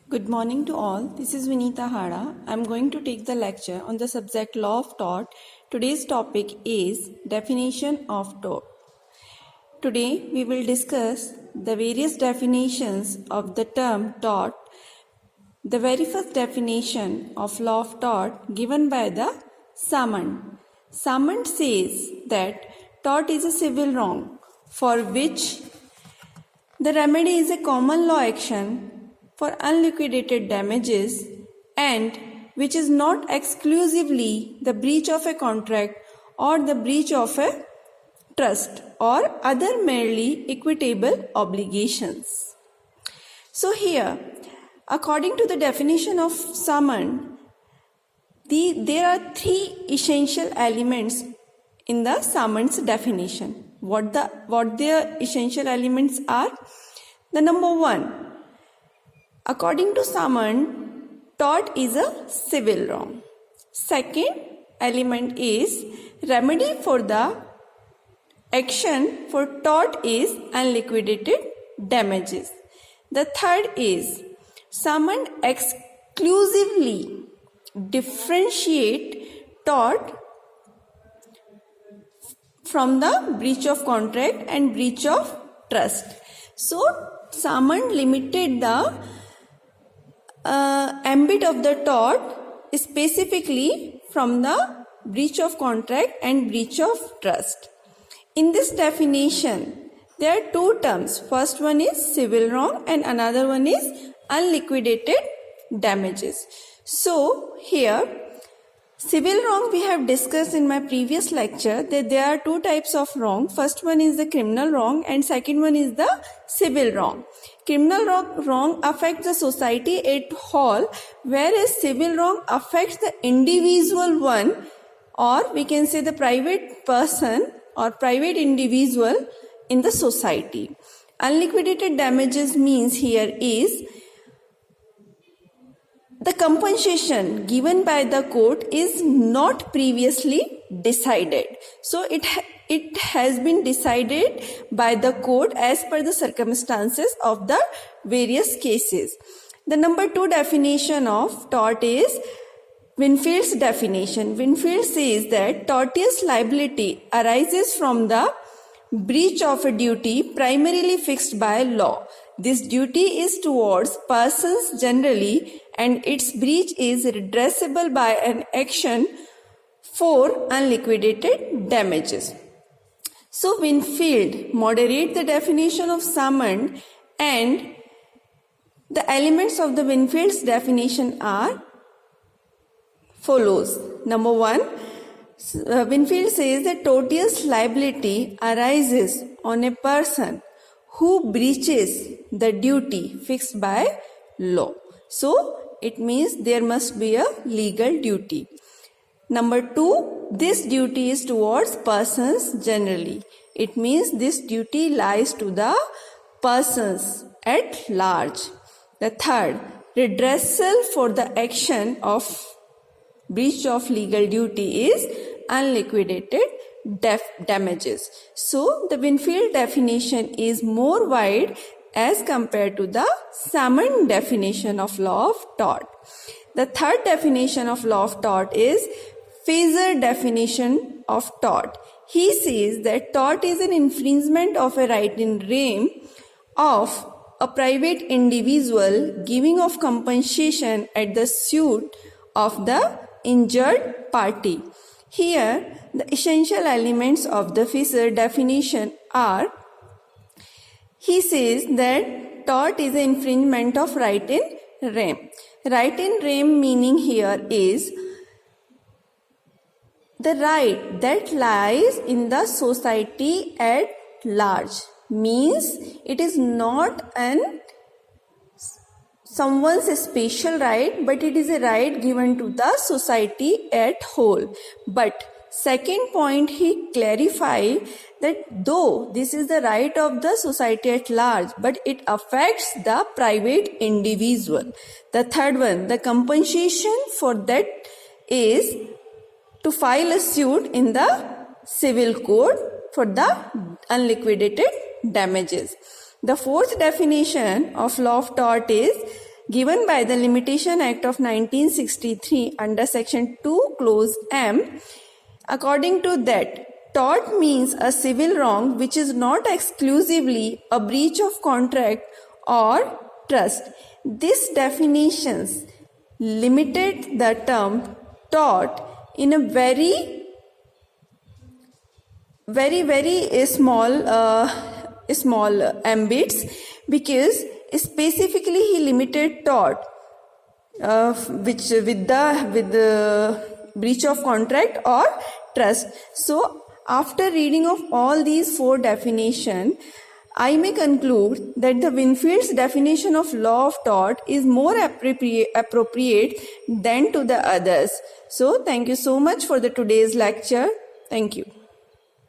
Good morning to all. This is Vinita Hara. I am going to take the lecture on the subject law of tort. Today's topic is definition of tort. Today we will discuss the various definitions of the term tort. The very first definition of law of tort given by the Samand. Samand says that tort is a civil wrong for which the remedy is a common law action for unliquidated damages and which is not exclusively the breach of a contract or the breach of a trust or other merely equitable obligations. So here, according to the definition of Samand, there are three essential elements in the Samand's definition. What their essential elements are? The number one, according to Samand, tort is a civil wrong. Second element is remedy for the action for tort is unliquidated damages. The third is Samand exclusively differentiate tort from the breach of contract and breach of trust. So Samand limited the ambit of the tort specifically from the breach of contract and breach of trust. In this definition, there are two terms. First one is civil wrong and another one is unliquidated damages. So here, civil wrong we have discussed in my previous lecture that there are two types of wrong. First one is the criminal wrong and second one is the civil wrong. Criminal wrong affects the society at whole, whereas civil wrong affects the individual one, or we can say the private person or private individual in the society. Unliquidated damages means here is the compensation given by the court is not previously decided. So it has been decided by the court as per the circumstances of the various cases. The number two definition of tort is Winfield's definition. Winfield says that tortious liability arises from the breach of a duty primarily fixed by law. This duty is towards persons generally, and its breach is redressable by an action for unliquidated damages. So Winfield moderate the definition of Samand, and the elements of the Winfield's definition are follows. Number one, Winfield says that tortious liability arises on a person who breaches the duty fixed by law. So it means there must be a legal duty. Number two, this duty is towards persons generally. It means this duty lies to the persons at large. The third, redressal for the action of breach of legal duty is unliquidated damages. So the Winfield definition is more wide as compared to the Samand definition of law of tort. The third definition of law of tort is Fraser definition of tort. He says that tort is an infringement of a right in rem of a private individual giving of compensation at the suit of the injured party. Here, the essential elements of the Fraser definition are, he says that tort is an infringement of right in rem. Right in rem meaning here is the right that lies in the society at large. Means it is not someone's special right, but it is a right given to the society at whole. But second point, he clarified that though this is the right of the society at large, but it affects the private individual. The third one, the compensation for that is to file a suit in the civil court for the unliquidated damages. The fourth definition of law of tort is given by the Limitation Act of 1963 under section 2 clause M. According to that, tort means a civil wrong which is not exclusively a breach of contract or trust. This definitions limited the term tort in a very small ambits, because specifically he limited tort which with the breach of contract or trust. So after reading of all these four definitions, I may conclude that the Winfield's definition of law of tort is more appropriate than to the others. So thank you so much for the today's lecture. Thank you.